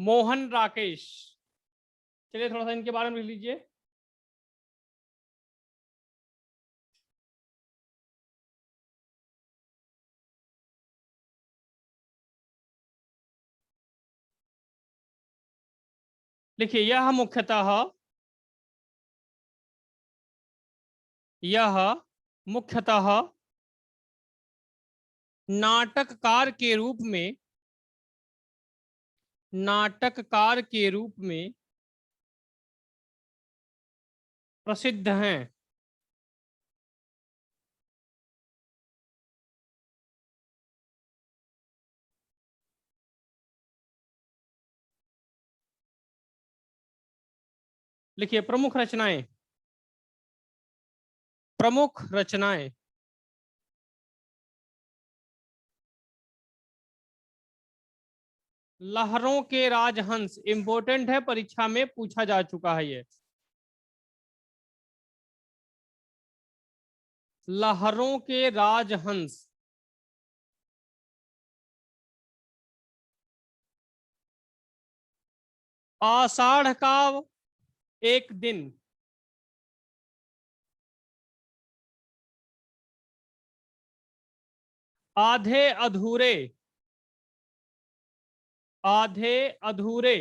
मोहन राकेश। चलिए थोड़ा सा इनके बारे में लिख लीजिए। लिखिए, यह मुख्यतः नाटककार के रूप में प्रसिद्ध हैं। लिखिए, प्रमुख रचनाएं। लहरों के राजहंस, इंपॉर्टेंट है, परीक्षा में पूछा जा चुका है ये। लहरों के राजहंस। आषाढ़ का एक दिन। आधे अधूरे।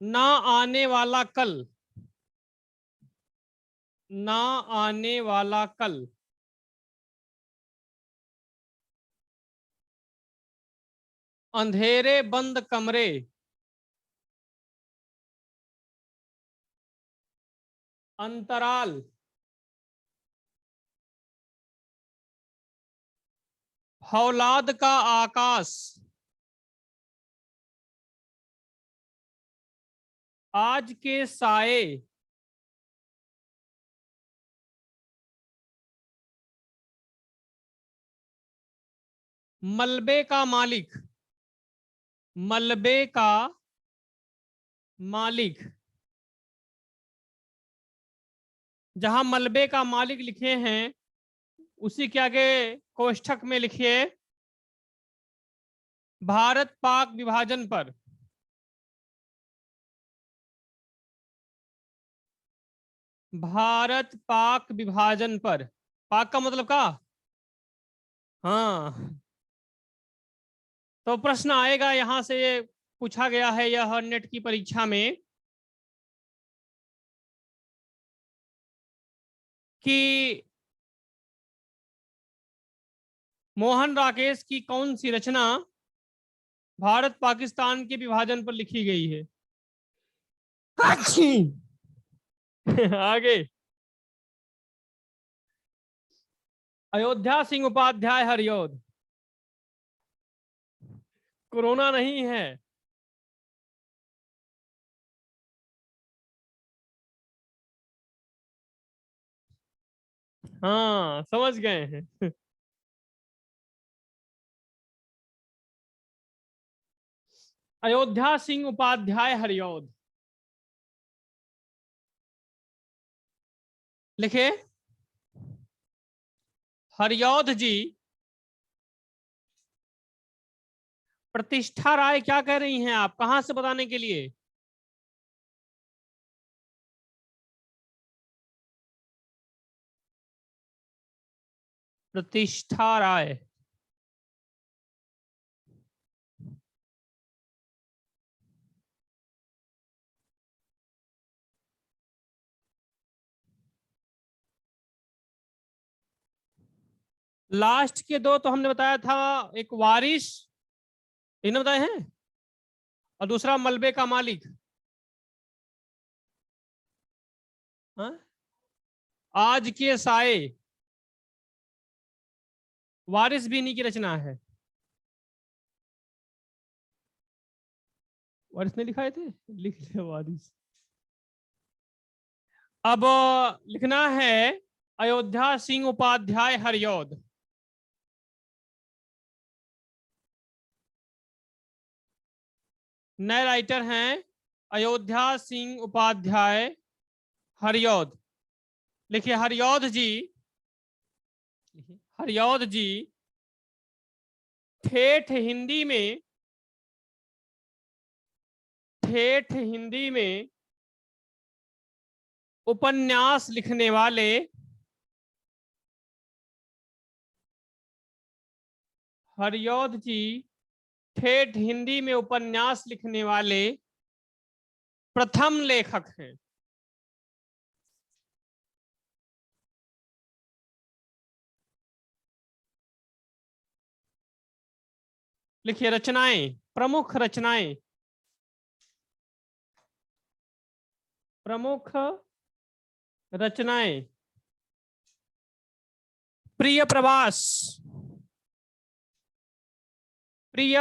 ना आने वाला कल। ना आने वाला कल। अंधेरे बंद कमरे। अंतराल। फौलाद का आकाश। आज के साए। मलबे का मालिक। मलबे का मालिक। जहां मलबे का मालिक लिखे हैं उसी के आगे कोष्ठक में लिखिए भारत पाक विभाजन पर। भारत पाक विभाजन पर। पाक का मतलब का? हाँ, तो प्रश्न आएगा यहां से, ये पूछा गया है यह नेट की परीक्षा में कि मोहन राकेश की कौन सी रचना भारत पाकिस्तान के विभाजन पर लिखी गई है। आगे, अयोध्या सिंह उपाध्याय हरिऔध। कोरोना नहीं है। हाँ, समझ गए हैं। अयोध्या सिंह उपाध्याय हरिऔध। लिखे, हरिऔध जी। प्रतिष्ठा राय क्या कह रही हैं आप, कहां से बताने के लिए? प्रतिष्ठा राय। लास्ट के दो तो हमने बताया था, एक वारिस, इन्हें बताए हैं, और दूसरा मलबे का मालिक। हाँ? आज के साए, वारिस भी इन्हीं की रचना है। वारिस ने लिखाए थे, लिख लिया वारिस। अब लिखना है अयोध्या सिंह उपाध्याय हरिऔध। नए राइटर हैं अयोध्या सिंह उपाध्याय हरिऔध। लिखिए, हरिऔध जी ठेठ हिंदी में उपन्यास लिखने वाले हरिऔध जी ठेठ हिंदी में उपन्यास लिखने वाले प्रथम लेखक हैं। लिखिए रचनाएं, प्रमुख रचनाएं। प्रमुख रचनाएं। प्रिय प्रवास, प्रिय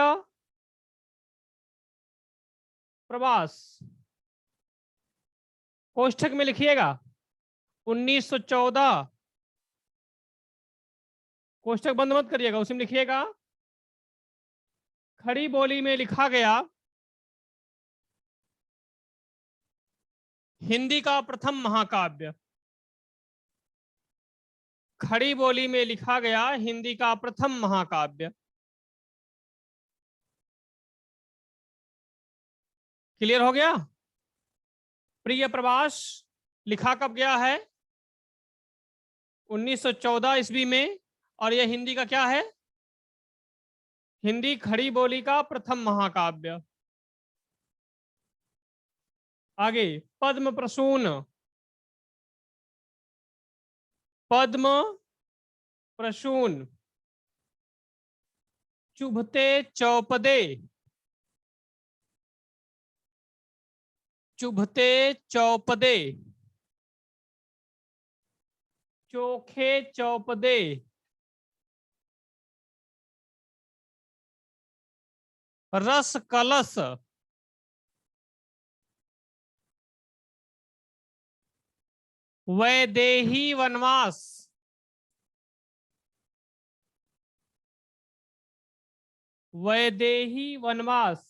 प्रवास, कोष्ठक में लिखिएगा 1914, कोष्ठक बंद मत करिएगा, उसी में लिखिएगा खड़ी बोली में लिखा गया हिंदी का प्रथम महाकाव्य। खड़ी बोली में लिखा गया हिंदी का प्रथम महाकाव्य। क्लियर हो गया? प्रिय प्रवास लिखा कब गया है? 1914 ईस्वी में, और यह हिंदी का क्या है? हिंदी खड़ी बोली का प्रथम महाकाव्य। आगे पद्म प्रसून, पद्म प्रसून, चुभते चौपदे, चुभते चौपदे, चोखे चौपदे, रस कलश, वैदेही वनवास, वैदेही वनवास,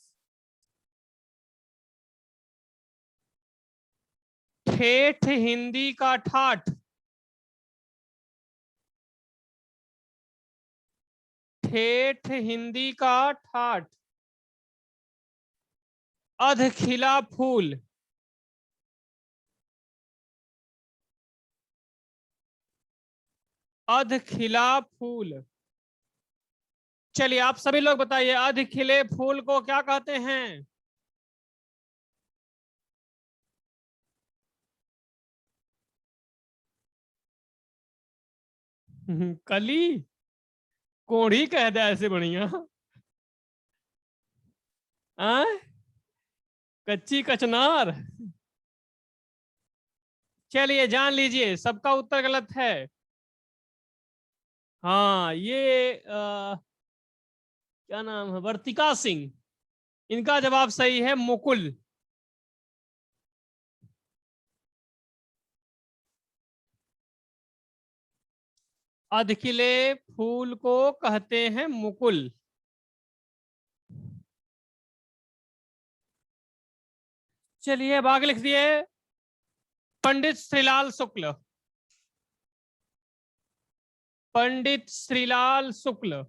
ठेठ हिंदी का ठाठ, ठेठ हिंदी का ठाठ, अध खिला फूल, अध खिला फूल। चलिए आप सभी लोग बताइए, अध खिले फूल को क्या कहते हैं? कली, कोढ़ी कह दे ऐसे बढ़िया। कच्ची कचनार। चलिए जान लीजिए, सबका उत्तर गलत है। हाँ, ये क्या नाम है, वर्तिका सिंह, इनका जवाब सही है मुकुल। अधखिले फूल को कहते हैं मुकुल। चलिए अब आगे लिख दिए पंडित श्रीलाल शुक्ल, पंडित श्रीलाल शुक्ल।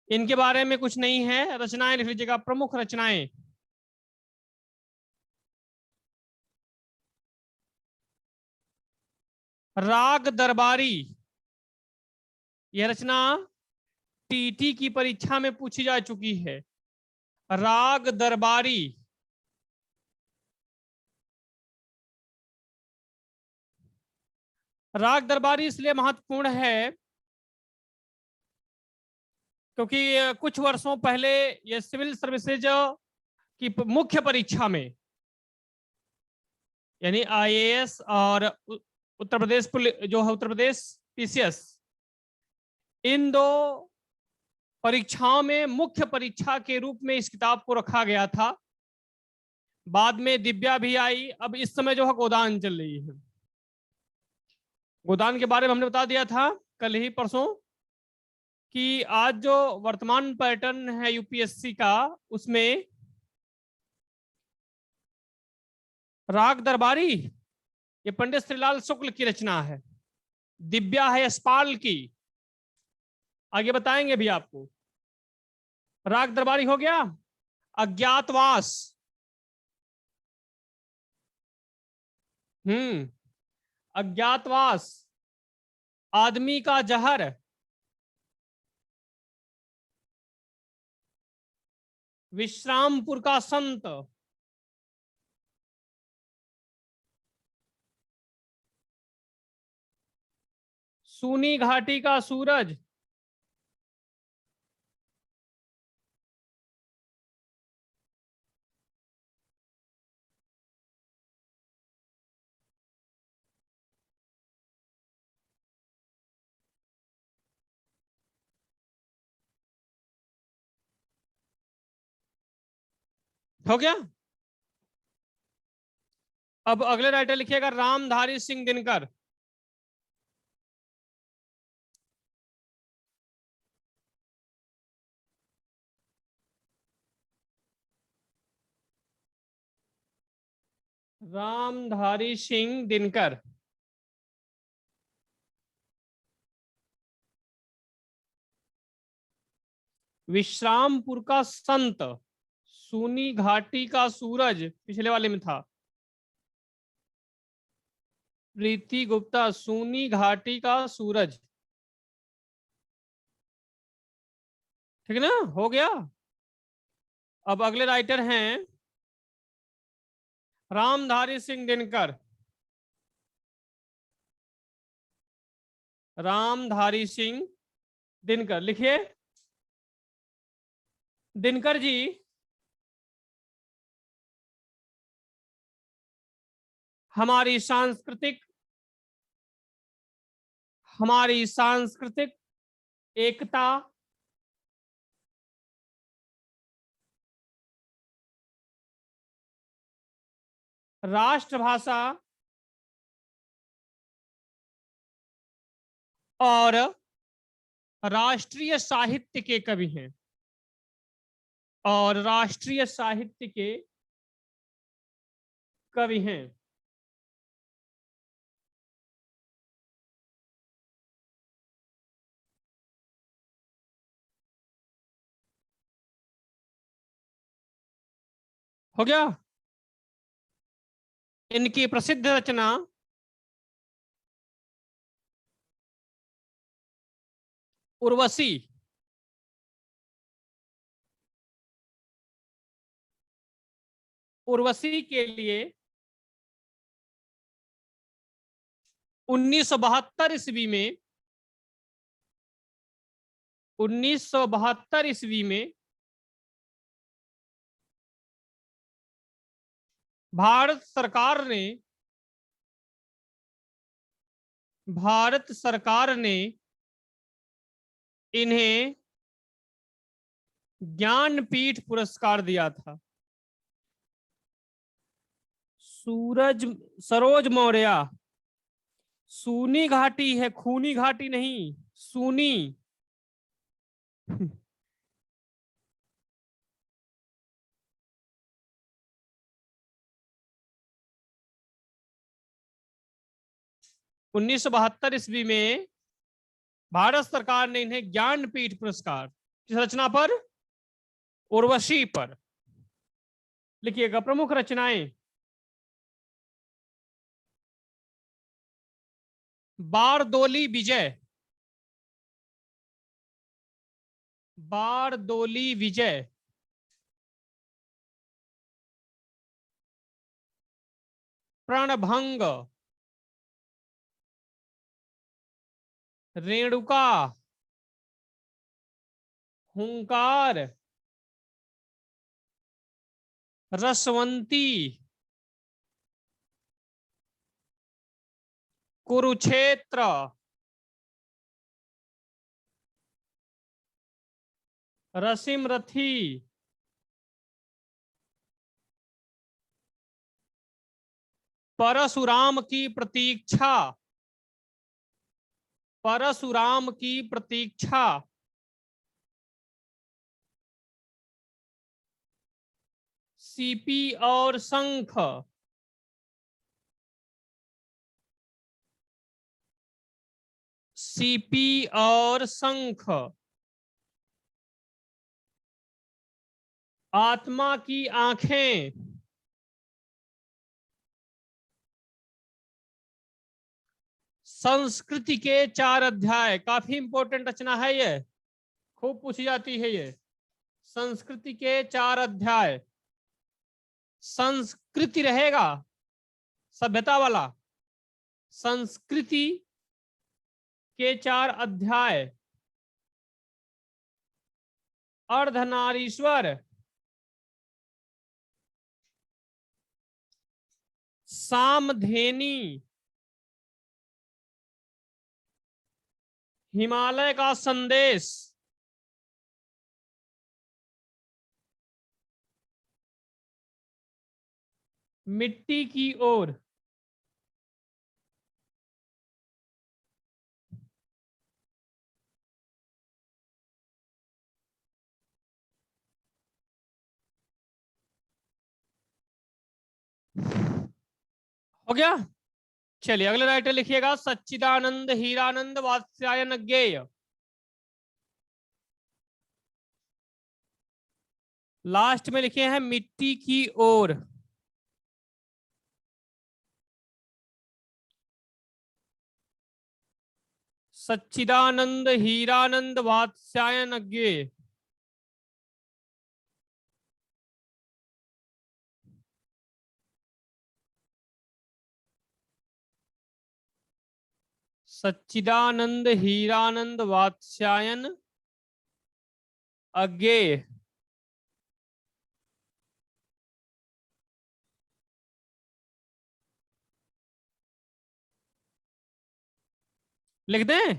इनके बारे में कुछ नहीं है, रचनाएं लिख लीजिएगा, प्रमुख रचनाएं। राग दरबारी, यह रचना टीटी की परीक्षा में पूछी जा चुकी है। राग दरबारी, राग दरबारी इसलिए महत्वपूर्ण है क्योंकि कुछ वर्षों पहले ये सिविल सर्विसेज की मुख्य परीक्षा में, यानी आईएएस और उत्तर प्रदेश जो है उत्तर प्रदेश पीसीएस, इन दो परीक्षाओं में मुख्य परीक्षा के रूप में इस किताब को रखा गया था। बाद में दिव्या भी आई, अब इस समय जो है गोदान चल रही है। गोदान के बारे में हमने बता दिया था कल ही परसों कि आज जो वर्तमान पैटर्न है यूपीएससी का, उसमें राग दरबारी ये पंडित श्रीलाल शुक्ल की रचना है। दिव्या है यशपाल की, आगे बताएंगे भी आपको। राग दरबारी हो गया। अज्ञातवास, अज्ञातवास। आदमी का जहर, विश्रामपुर का संत, सूनी घाटी का सूरज, हो गया। अब अगले राइटर लिखिएगा रामधारी सिंह दिनकर। रामधारी सिंह दिनकर, विश्रामपुर का संत, सूनी घाटी का सूरज पिछले वाले में था। प्रीति गुप्ता, सूनी घाटी का सूरज, ठीक है ना, हो गया। अब अगले राइटर हैं रामधारी सिंह दिनकर। रामधारी सिंह दिनकर लिखिए। दिनकर जी हमारी सांस्कृतिक एकता, राष्ट्रभाषा और राष्ट्रीय साहित्य के कवि हैं। और राष्ट्रीय साहित्य के कवि हैं। हो गया। इनकी प्रसिद्ध रचना उर्वशी, उर्वशी के लिए 1972 ईस्वी में 1972 ईस्वी में भारत सरकार ने इन्हें ज्ञानपीठ पुरस्कार दिया था। सरोज मौर्य, सूनी घाटी है, खूनी घाटी नहीं, सूनी। उन्नीस सौ बहत्तर ईस्वी में भारत सरकार ने इन्हें ज्ञानपीठ पुरस्कार, किस रचना पर? उर्वशी पर। लिखिएगा प्रमुख रचनाएं। बारदोली विजय, बारदोली विजय, प्रणभंग, रेणुका, हुंकार, रसवंती, कुरुक्षेत्र, रसिम रथी, परशुराम की प्रतीक्षा, परशुराम की प्रतीक्षा, सीपी और शंख, सीपी और शंख। आत्मा की आंखें। संस्कृति के 4 अध्याय। काफी इंपॉर्टेंट रचना है ये, खूब पूछी जाती है ये। संस्कृति के 4 अध्याय। संस्कृति रहेगा, सभ्यता वाला। संस्कृति के 4 अध्याय। अर्धनारीश्वर, सामधेनी, हिमालय का संदेश, मिट्टी की ओर, हो गया। चलिए अगले राइटर लिखिएगा, सच्चिदानंद हीरानंद वात्स्यायन ज्ञेय। लास्ट में लिखे हैं मिट्टी की ओर। सच्चिदानंद हीरानंद वात्स्यायन ज्ञेय। सच्चिदानंद हीरानंद वात्स्यायन अज्ञेय। लिख दें?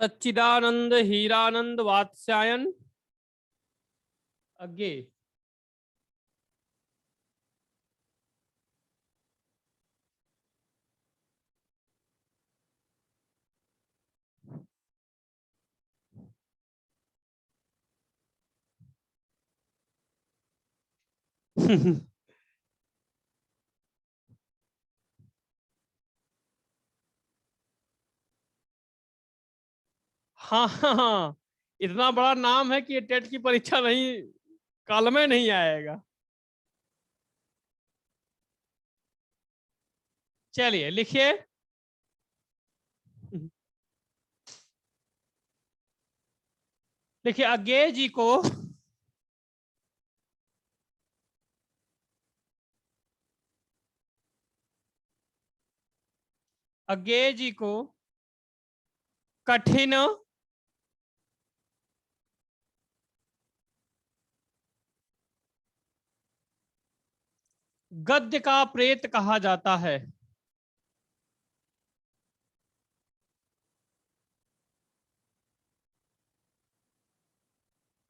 सच्चिदानंद हीरानंद वात्स्यायन अज्ञेय। हाँ हाँ हाँ, इतना बड़ा नाम है कि ये टेट की परीक्षा नहीं, काल में नहीं आएगा। चलिए लिखिए। देखिए अज्ञेय जी को अज्ञेय जी को कठिन गद्य का प्रेत कहा जाता है।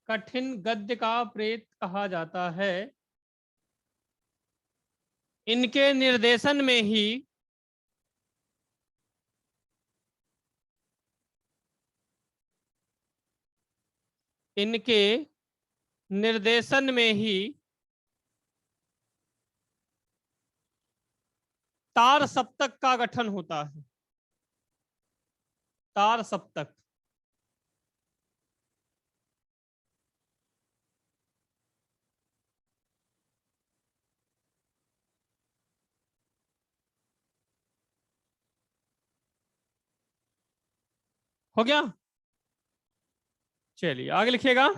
कठिन गद्य का प्रेत कहा जाता है। इनके निर्देशन में ही इनके निर्देशन में ही तार सप्तक का गठन होता है। तार सप्तक। हो गया। चलिए आगे लिखिएगा।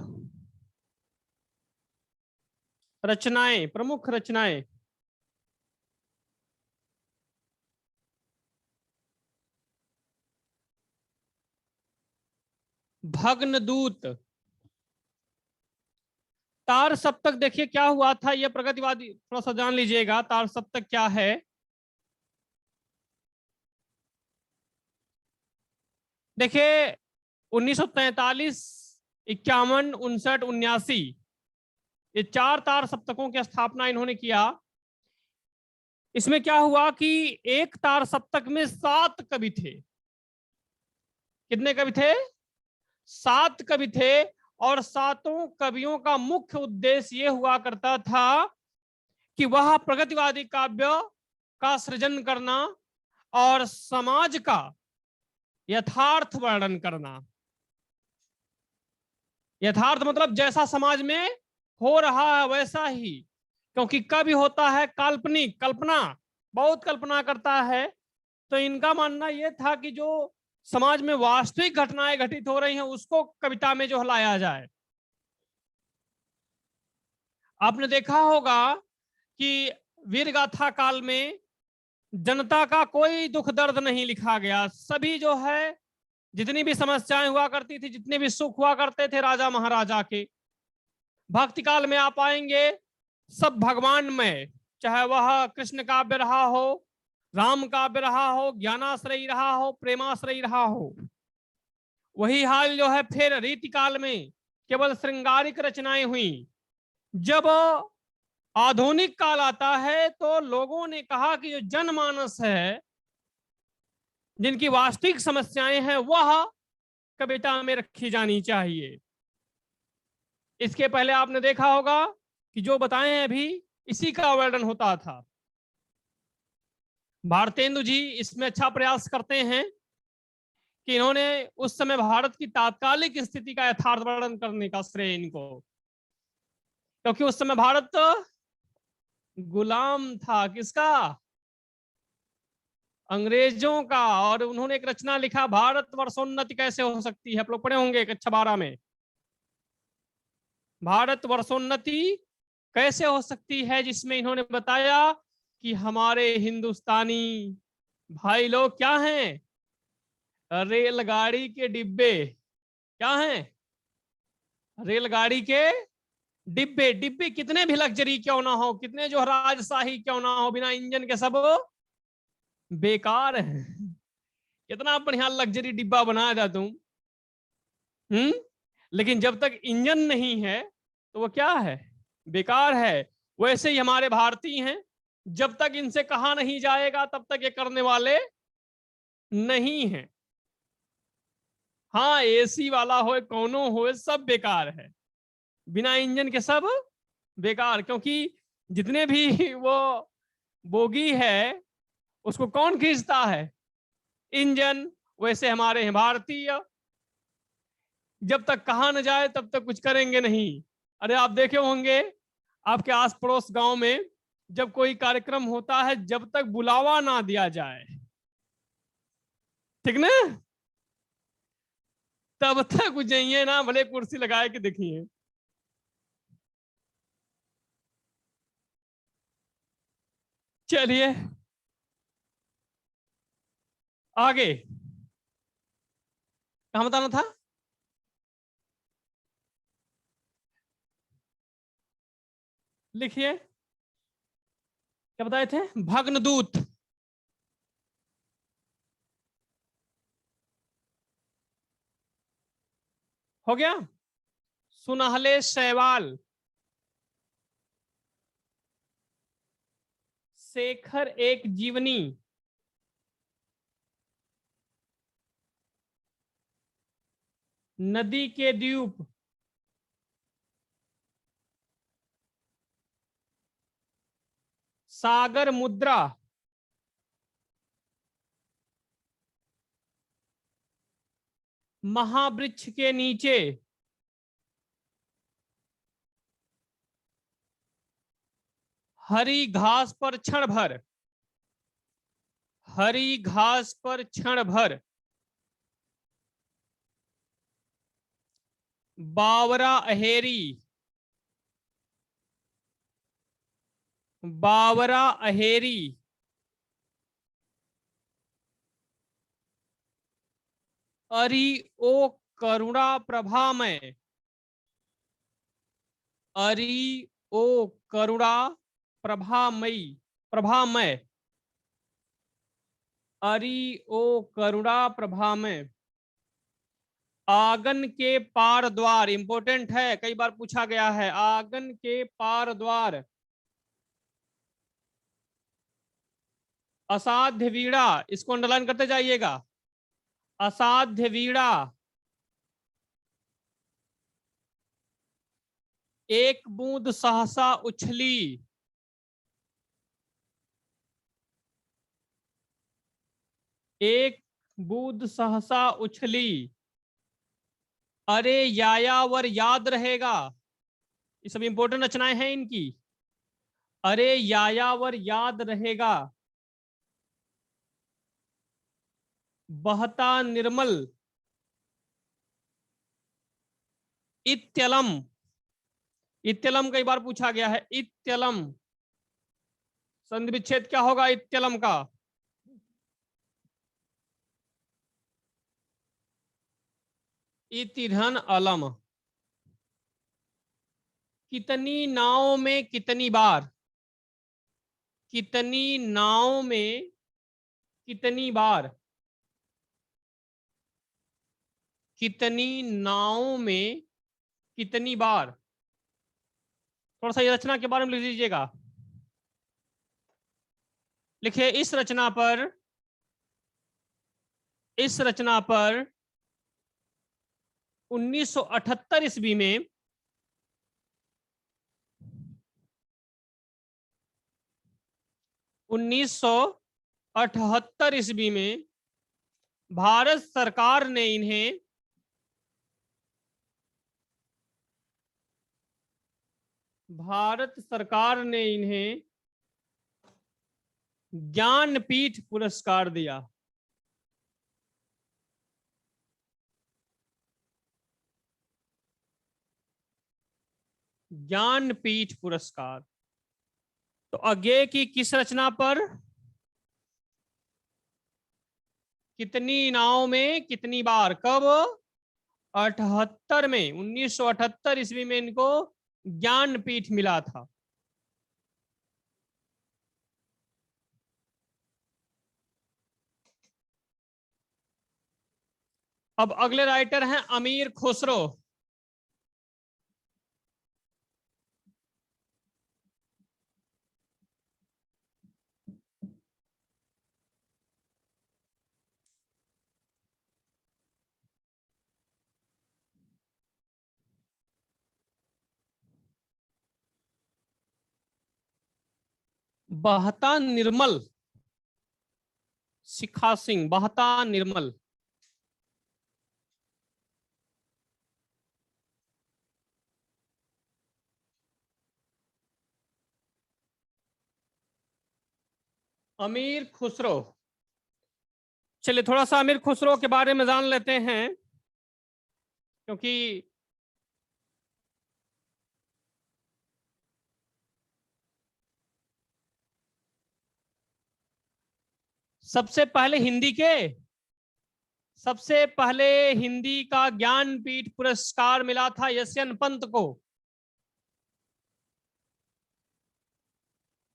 रचनाएं, प्रमुख रचनाएं। भग्नदूत। तार सप्तक देखिए क्या हुआ था, यह प्रगतिवादी, थोड़ा सा जान लीजिएगा तार सप्तक क्या है। देखिए 1943 51, 59, 79, ये 4 तार सप्तकों की स्थापना इन्होंने किया। इसमें क्या हुआ कि एक तार सप्तक में 7 कवि थे। कितने कवि थे? 7 कवि थे। और 7 कवियों का मुख्य उद्देश्य यह हुआ करता था कि वह प्रगतिवादी काव्य का सृजन करना और समाज का यथार्थ वर्णन करना। यथार्थ मतलब जैसा समाज में हो रहा है वैसा ही, क्योंकि कवि होता है काल्पनिक, कल्पना, बहुत कल्पना करता है। तो इनका मानना यह था कि जो समाज में वास्तविक घटनाएं घटित हो रही हैं उसको कविता में जो लाया जाए। आपने देखा होगा कि वीर गाथा काल में जनता का कोई दुख दर्द नहीं लिखा गया। सभी जो है जितनी भी समस्याएं हुआ करती थी, जितने भी सुख हुआ करते थे राजा महाराजा के, भक्ति काल में आप आएंगे सब भगवान में, चाहे वह कृष्ण काव्य रहा हो, राम काव्य रहा हो, ज्ञानाश्रयी रहा हो, प्रेमाश्रयी रहा हो। वही हाल जो है फिर रीति काल में केवल श्रृंगारिक रचनाएं हुई। जब आधुनिक काल आता है तो लोगों ने कहा कि जो जनमानस है, जिनकी वास्तविक समस्याएं हैं, वह कविता में रखी जानी चाहिए। इसके पहले आपने देखा होगा कि जो बताए हैं अभी, इसी का वर्णन होता था। भारतेंदु जी इसमें अच्छा प्रयास करते हैं कि इन्होंने उस समय भारत की तात्कालिक स्थिति का यथार्थ वर्णन करने का श्रेय इनको, क्योंकि उस समय भारत गुलाम था। किसका? अंग्रेजों का। और उन्होंने एक रचना लिखा, भारत वर्षोन्नति कैसे हो सकती है, आप लोग पढ़े होंगे कक्षा 12 में। भारत वर्षोन्नति कैसे हो सकती है, जिसमें इन्होंने बताया कि हमारे हिंदुस्तानी भाई लोग क्या हैं? रेलगाड़ी के डिब्बे। क्या हैं? रेलगाड़ी के डिब्बे। डिब्बे कितने भी लग्जरी क्यों ना हो, कितने जो राजशाही क्यों ना हो, बिना इंजन के सब बेकार है। कितना बढ़िया लग्जरी डिब्बा बनाया था तुम, लेकिन जब तक इंजन नहीं है तो वो क्या है? बेकार है। वैसे ही हमारे भारतीय हैं, जब तक इनसे कहा नहीं जाएगा तब तक ये करने वाले नहीं हैं। हाँ, एसी वाला हो, कोनो हो, सब बेकार है। बिना इंजन के सब बेकार, क्योंकि जितने भी वो बोगी है उसको कौन खींचता है? इंजन। वैसे हमारे हैं भारतीय, जब तक कहा न जाए तब तक कुछ करेंगे नहीं। अरे आप देखे होंगे आपके आस पड़ोस गांव में जब कोई कार्यक्रम होता है, जब तक बुलावा ना दिया जाए, ठीक ना, तब तक जाइए ना, भले कुर्सी लगाए के देखिए। चलिए आगे, कहां बताना था? लिखिए, क्या बताए थे? भग्नदूत। हो गया। सुनहले शैवाल। शेखर एक जीवनी। नदी के द्वीप। सागर मुद्रा। महावृक्ष के नीचे। हरी घास पर क्षण भर। हरी घास पर क्षण भर। बावरा अहेरी। बावरा अहेरी। अरि ओ करुणा प्रभामय। अरि ओ करुणा प्रभामयी। प्रभामय। अरि ओ करुणा प्रभामय। आंगन के पार द्वार, इंपॉर्टेंट है, कई बार पूछा गया है। आंगन के पार द्वार, असाध्य वीणा, इसको अंडरलाइन करते जाइएगा। असाध्य वीणा, एक बूंद सहसा उछली, एक बूंद सहसा उछली, अरे यायावर याद रहेगा। ये सब इंपॉर्टेंट रचनाएं हैं इनकी। अरे यायावर याद रहेगा, बहता निर्मल, इत्यलम, इत्यलम कई बार पूछा गया है। इत्यलम, संधि विच्छेद क्या होगा इत्यलम का? इतिधन अलम। कितनी नाव में कितनी बार, कितनी नाव में कितनी बार, कितनी नाव में कितनी बार। थोड़ा सा ये रचना के बारे में लिख लीजिएगा। लिखिए, इस रचना पर, इस रचना पर 1978 ईस्वी में 1978 ईस्वी में भारत सरकार ने इन्हें, भारत सरकार ने इन्हें ज्ञानपीठ पुरस्कार दिया। ज्ञानपीठ पुरस्कार। तो आगे की किस रचना पर, कितनी नाव में कितनी बार, कब? 78 में, 1978 ईस्वी में इनको ज्ञानपीठ मिला था। अब अगले राइटर हैं अमीर खुसरो। बहता निर्मल, शिखा सिंह, बहता निर्मल। अमीर खुसरो, चलिए थोड़ा सा अमीर खुसरो के बारे में जान लेते हैं, क्योंकि सबसे पहले हिंदी के, सबसे पहले हिंदी का ज्ञानपीठ पुरस्कार मिला था यशयन पंत को।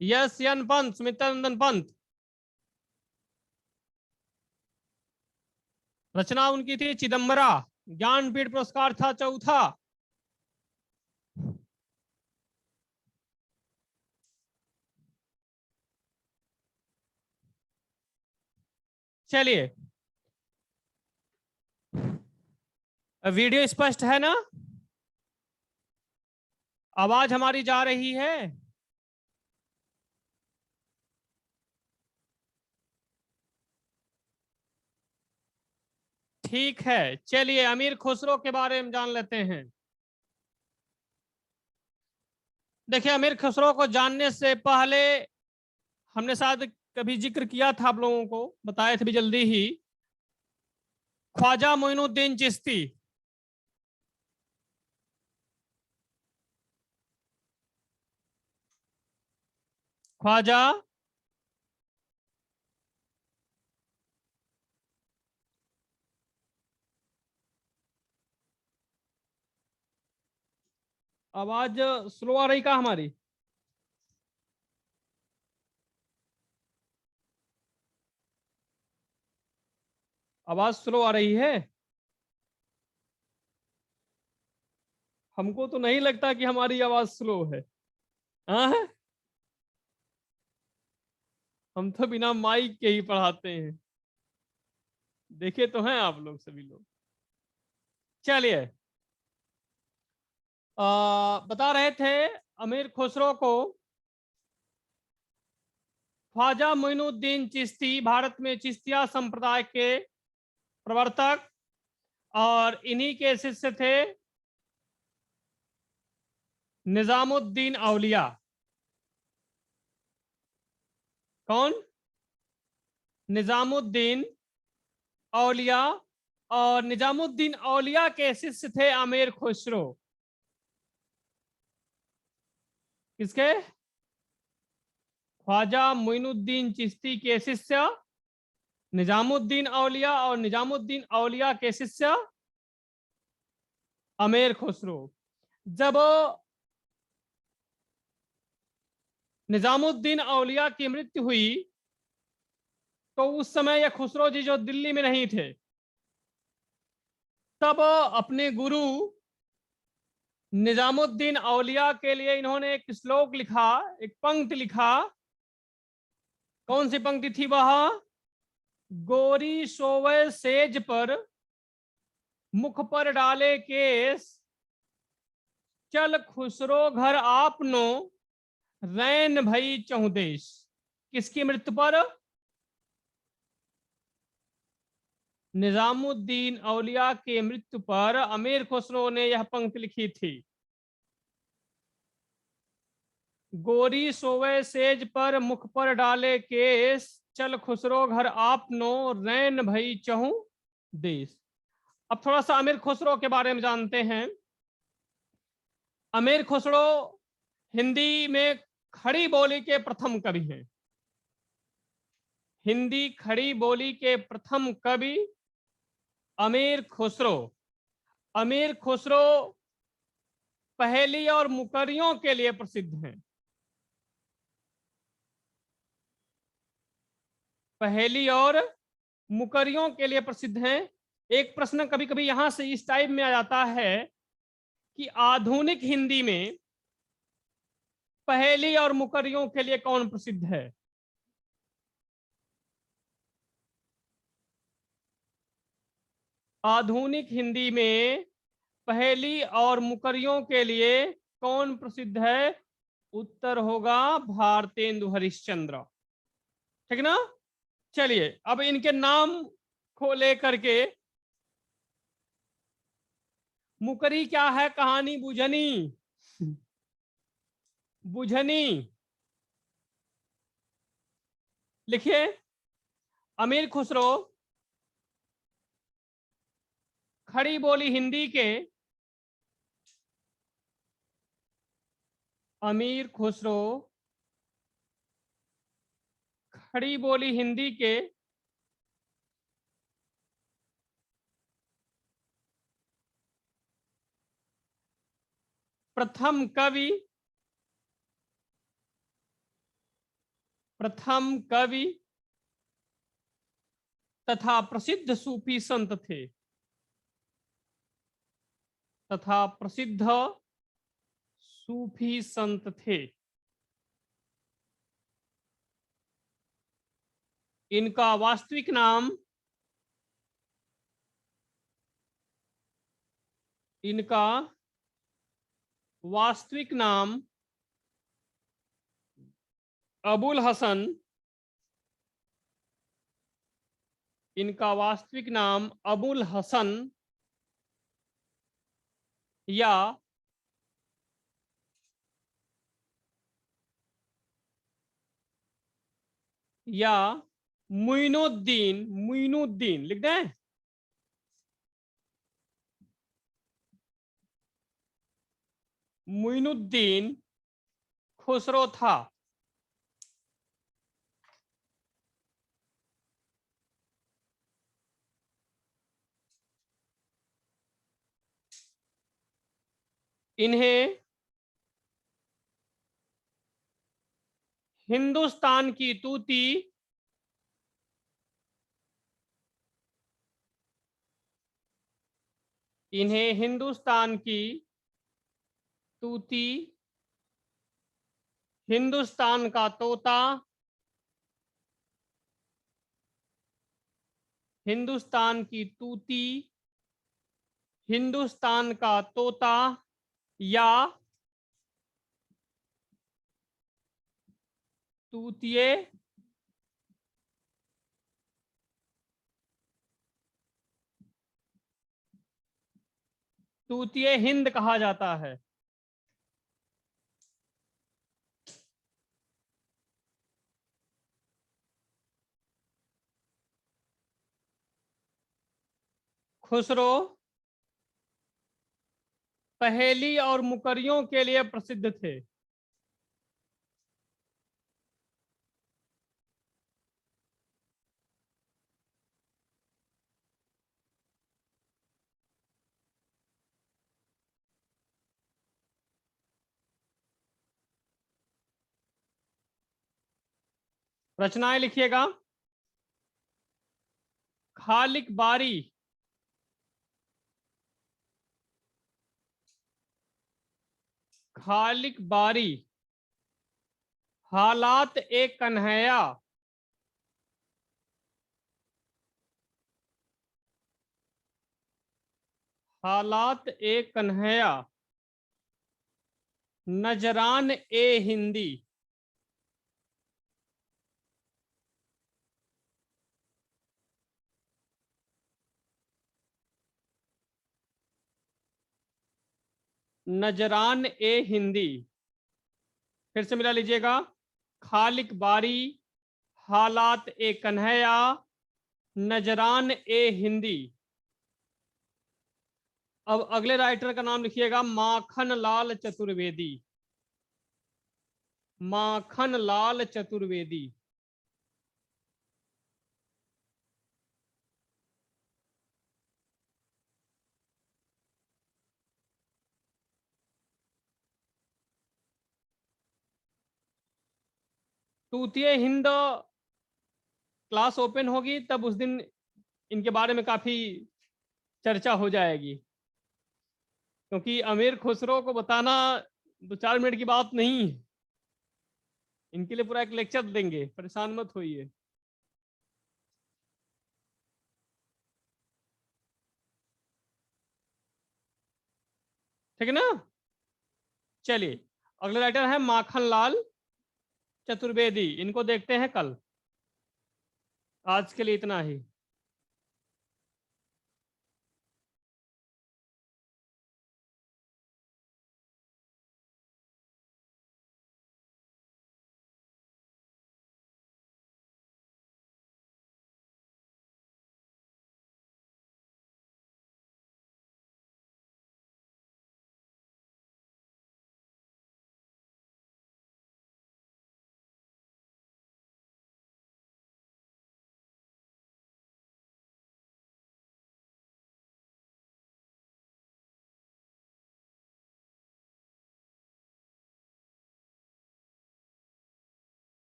यशयन पंत, सुमित्रानंदन पंत। रचना उनकी थी चिदम्बरा। ज्ञानपीठ पुरस्कार था चौथा। चलिए, वीडियो स्पष्ट है ना? आवाज हमारी जा रही है? ठीक है, चलिए अमीर खुसरो के बारे में जान लेते हैं। देखिए, अमीर खुसरो को जानने से पहले हमने शायद कभी जिक्र किया था, आप लोगों को बताए थे भी जल्दी ही। ख्वाजा मोइनुद्दीन चिश्ती, ख्वाजा आवाज स्लो आ रही का हमारी? आवाज स्लो आ रही है? हमको तो नहीं लगता कि हमारी आवाज स्लो है। हाँ, हम तो बिना माइक के ही पढ़ाते हैं, देखे तो हैं आप लोग सभी लोग। चलिए, बता रहे थे अमीर खुसरो को ख्वाजा मोइनुद्दीन चिश्ती भारत में चिश्तिया संप्रदाय के प्रवर्तक, और इन्हीं के शिष्य थे निजामुद्दीन औलिया। कौन? निजामुद्दीन औलिया। और निजामुद्दीन औलिया के शिष्य थे अमीर खुसरो। किसके? ख्वाजा मोइनुद्दीन चिश्ती के शिष्य निजामुद्दीन औलिया, और निजामुद्दीन औलिया के शिष्य अमीर खुसरो। जब निजामुद्दीन औलिया की मृत्यु हुई तो उस समय यह खुसरो जी जो दिल्ली में नहीं थे, तब अपने गुरु निजामुद्दीन औलिया के लिए इन्होंने एक श्लोक लिखा, एक पंक्ति लिखा। कौन सी पंक्ति थी वह? गोरी सोवे सेज पर, मुख पर डाले केस, चल खुसरो घर आपनो, रैन भई चहुदेश। किसकी मृत्यु पर? निजामुद्दीन औलिया के मृत्यु पर अमीर खुसरो ने यह पंक्ति लिखी थी। गोरी सोवे सेज पर, मुख पर डाले केस, चल खुसरो घर आपनो, रैन भई चहु देश। अब थोड़ा सा अमीर खुसरो के बारे में जानते हैं। अमीर खुसरो हिंदी में खड़ी बोली के प्रथम कवि हैं। हिंदी खड़ी बोली के प्रथम कवि अमीर खुसरो। अमीर खुसरो पहेली और मुकरियों के लिए प्रसिद्ध हैं। पहेली और मुकरियों के लिए प्रसिद्ध हैं। एक प्रश्न कभी कभी यहां से इस टाइप में आ जाता है कि आधुनिक हिंदी में पहेली और मुकरियों के लिए कौन प्रसिद्ध है? आधुनिक हिंदी में पहेली और मुकरियों के लिए कौन प्रसिद्ध है? उत्तर होगा भारतेंदु हरिश्चंद्र। ठीक ना? चलिए, अब इनके नाम को लेकर के, मुकरी क्या है? कहानी बुझनी। बुझनी लिखिए। अमीर खुसरो खड़ी बोली हिंदी के, अमीर खुसरो खड़ी बोली हिंदी के प्रथम कवि, तथा प्रसिद्ध सूफी संत थे। तथा प्रसिद्ध सूफी संत थे। इनका वास्तविक नाम, इनका वास्तविक नाम अबुल हसन, इनका वास्तविक नाम अबुल हसन या मुइनुद्दीन, मुइनुद्दीन लिख दें। मुइनुद्दीन खुसरो था। इन्हें हिंदुस्तान की तूती, इन्हें हिंदुस्तान की तूती, हिंदुस्तान का तोता, हिंदुस्तान की तूती, हिंदुस्तान का तोता, या तूतिए तूतिए हिंद कहा जाता है। खुसरो पहेली और मुकरियों के लिए प्रसिद्ध थे। रचनाएं लिखिएगा। खालिक बारी, खालिक बारी, हालात ए कन्हैया, हालात ए कन्हैया, नजरान ए हिंदी, नजरान ए हिंदी। फिर से मिला लीजिएगा। खालिक बारी, हालात ए कन्हैया, नजरान ए हिंदी। अब अगले राइटर का नाम लिखिएगा माखन लाल चतुर्वेदी, माखन लाल चतुर्वेदी। तूतिए हिंद क्लास ओपन होगी तब उस दिन इनके बारे में काफी चर्चा हो जाएगी, क्योंकि अमीर खुसरो को बताना 2-4 मिनट की बात नहीं है। इनके लिए पूरा एक लेक्चर देंगे, परेशान मत होइए। ठीक है ना। चलिए, अगले राइटर है माखन लाल चतुर्वेदी। इनको देखते हैं कल। आज के लिए इतना ही।